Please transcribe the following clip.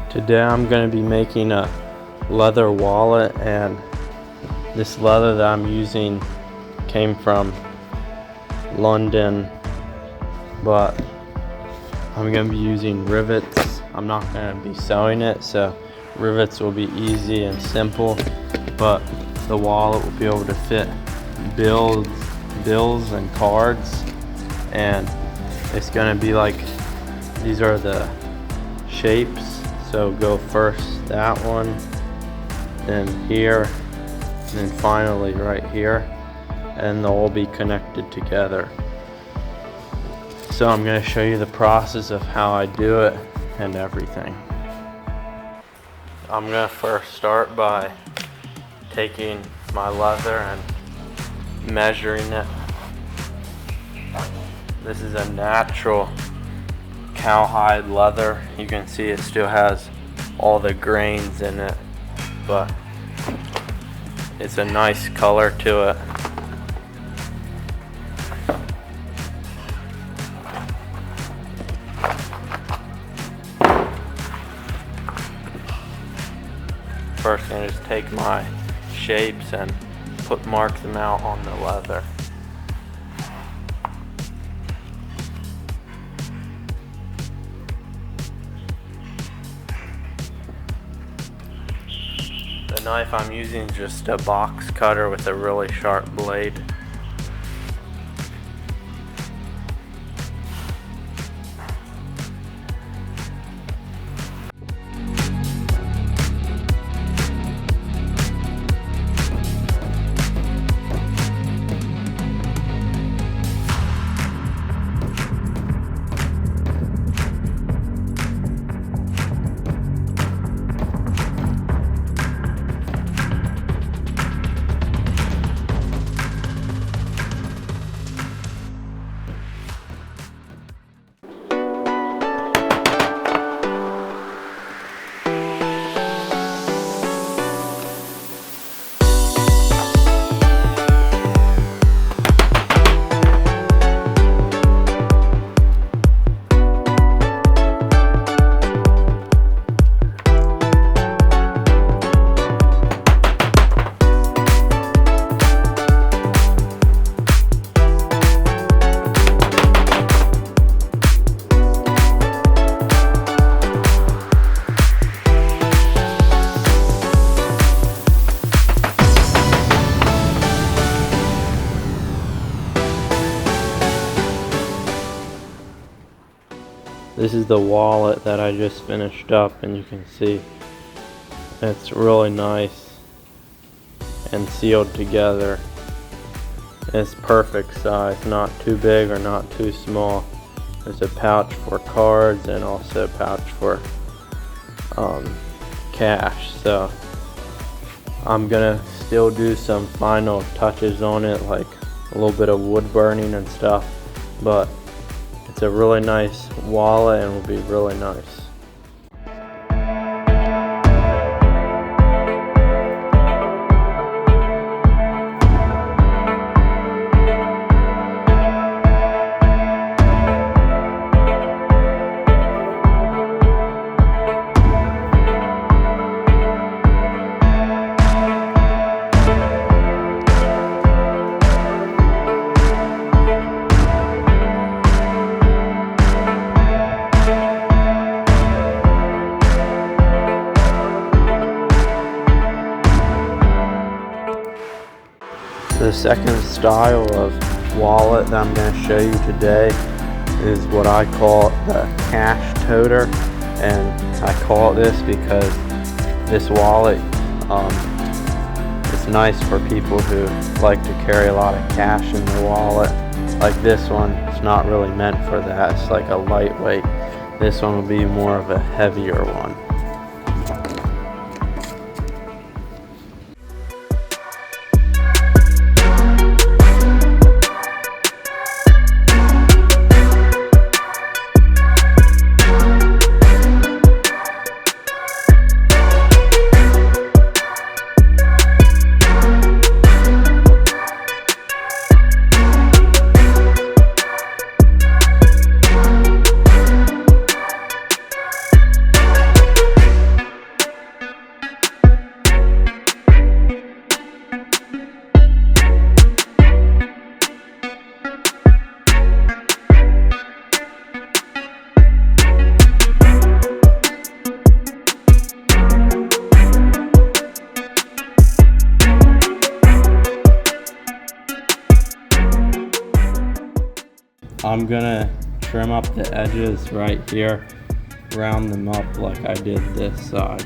Today I'm going to be making a leather wallet, and this leather that I'm using came from London, but I'm going to be using rivets. I'm not going to be sewing it, so rivets will be easy and simple, but the wallet will be able to fit bills and cards, and it's going to be like, these are the shapes. So go first that one, then here, and then finally right here, and they'll all be connected together. So I'm going to show you the process of how I do it and everything. I'm going to first start by taking my leather and measuring it. This is a natural cowhide leather. You can see it still has all the grains in it, but it's a nice color to it. First, I'm going to just take my shapes and mark them out on the leather. The knife I'm using is just a box cutter with a really sharp blade. This is the wallet that I just finished up, and you can see it's really nice and sealed together. It's perfect size, not too big or not too small. There's a pouch for cards and also a pouch for cash. So I'm gonna still do some final touches on it, like a little bit of wood burning and stuff, but it's a really nice wallet and will be really nice. The second style of wallet that I'm going to show you today is what I call the cash toter, and I call it this because this wallet is nice for people who like to carry a lot of cash in their wallet. Like this one, it's not really meant for that. It's like a lightweight. This one will be more of a heavier one. I'm gonna trim up the edges right here, round them up like I did this side.